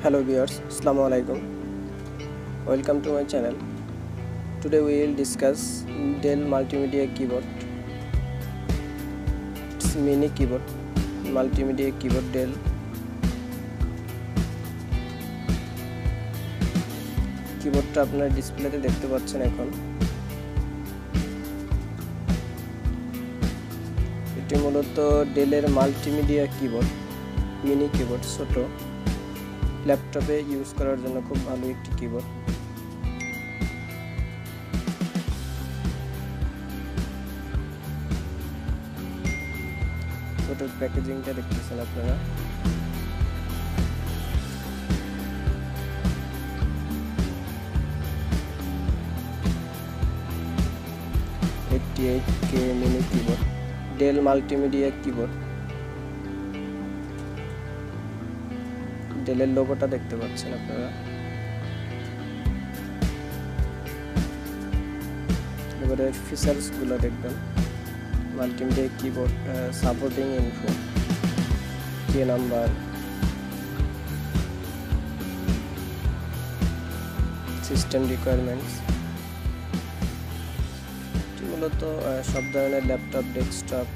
Hello viewers, Assalamualaikum. Welcome to my channel. Today we will discuss Dell Multimedia Keyboard. It's mini keyboard, multimedia keyboard Dell. কিবোর্ডটা আপনারা ডিসপ্লেতে দেখতে পাচ্ছেন এখন। এটি মূলত ডেলের মাল্টিমিডিয়া কিবোর্ড, মিনি কিবোর্ড, ছোট ল্যাপটপে ইউজ করার জন্য খুব ভালো একটি কিবোর্ড। কিবোর্ডের প্যাকেজিংটা দেখতেছেন আপনারা। K mini keyboard, Dell multimedia keyboard. ডেলের লোগোটা দেখতে পাচ্ছেন আপনারা। এবারে ফিচার্স গুলো দেখবেন। Multimedia keyboard supporting info, key number, system requirements. মূলত সব ধরনের ল্যাপটপ, ডেস্কটপ,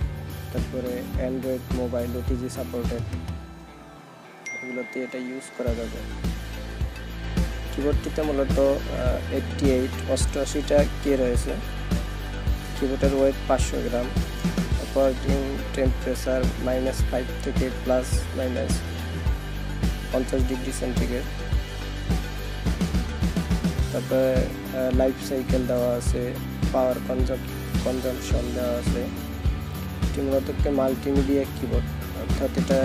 তারপরে অ্যান্ড্রয়েড মোবাইল, ওটিজি সাপোর্টেড, এগুলোতে এটা ইউজ করা যাবে। কিবোর্ডটিতে মূলত 88টা কে রয়েছে। কিবোর্ডের ওয়েট 500 গ্রাম, অপারেটিং টেম্পারেচার -5 থেকে +-50 ডিগ্রি সেন্টিগ্রেড। তারপরে লাইফ সাইকেল দেওয়া আছে, পাওয়ার কনজাম্পশন দেওয়া আছে। এটি মূলত একটা মাল্টিমিডিয়া কিবোর্ড, অর্থাৎ এটা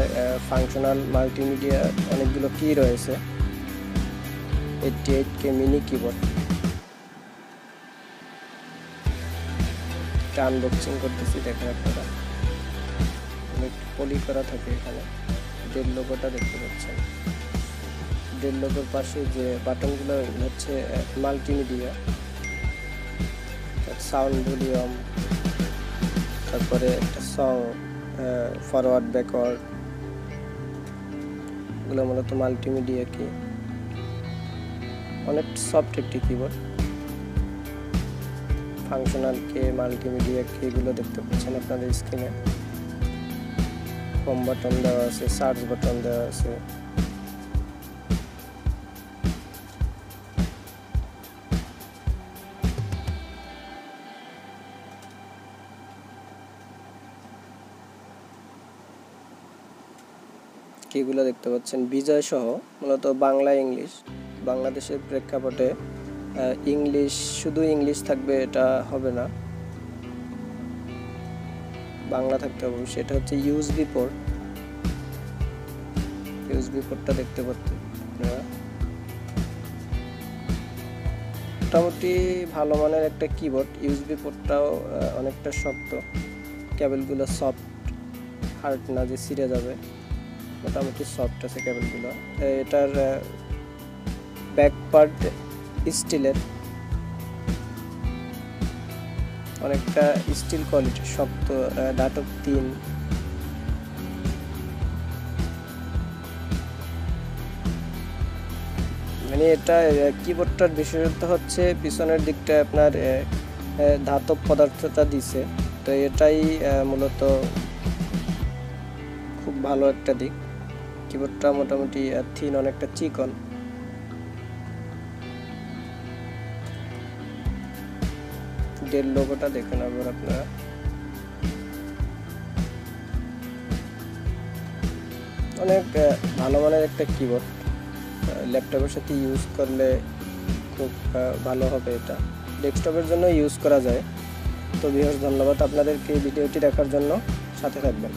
ফাংশনাল মাল্টিমিডিয়া অনেকগুলো কি রয়েছে। 88K mini keyboard. এটা আনবক্সিং করতেছি, দেখেন আপনারা। অনেক পলি করা থাকে এখানে। ডেল লোগোটা দেখতে পাচ্ছেন। ডেল লোগোর পাশে যে বাটনগুলো হচ্ছে মাল্টিমিডিয়া, সাউন্ড, ভলিউম, তারপরে একটা সং, ফরওয়ার্ড, ব্যাকওয়ার্ড, এগুলো মূলত মাল্টিমিডিয়া কি। অনেক সফট একটি কিবোর্ড। ফাংশনাল কে, মাল্টিমিডিয়া কে, এগুলো দেখতে পাচ্ছেন আপনাদের স্ক্রিনে। হোম বাটন দেওয়া আছে, সার্চ বাটন দেওয়া আছে। কিগুলো দেখতে পাচ্ছেন বিজয় সহ, মূলত বাংলা ইংলিশ। বাংলাদেশের প্রেক্ষাপটে ইংলিশ, শুধু ইংলিশ থাকবে এটা হবে না, বাংলা থাকতে হবে। সেটা হচ্ছে ইউএসবি পোর্ট। ইউএসবি পোর্টটা দেখতে পাচ্ছেন আপনারা। মোটামুটি ভালো মানের একটা কিবোর্ড। ইউএসবি পোর্টটাও অনেকটা শক্ত, কেবলগুলো সফট, হার্ড না যে ছিঁড়ে যাবে, মোটামুটি সফট আছে কেবলগুলো। এটার ব্যাক পার্ট স্টিলের, অনেকটা স্টিল কোয়ালিটি, শক্ত, ধাতব 3। মানে এটা কিবোর্ডটার বিশেষত্ব হচ্ছে পিছনের দিকটা আপনার ধাতব পদার্থটা দিছে, তো এটাই মূলত খুব ভালো একটা দিক। কিবোর্ডটা মোটামুটি থিন, অনেকটা চিকন। ডেল লোগোটা দেখেন আবার আপনারা। অনেক ভালো মানের একটা কিবোর্ড, ল্যাপটপের সাথে ইউজ করলে খুব ভালো হবে। এটা ডেস্কটপের জন্য ইউজ করা যায়। তো ভিউয়ার্স, ধন্যবাদ আপনাদেরকে ভিডিওটি দেখার জন্য। সাথে থাকবেন।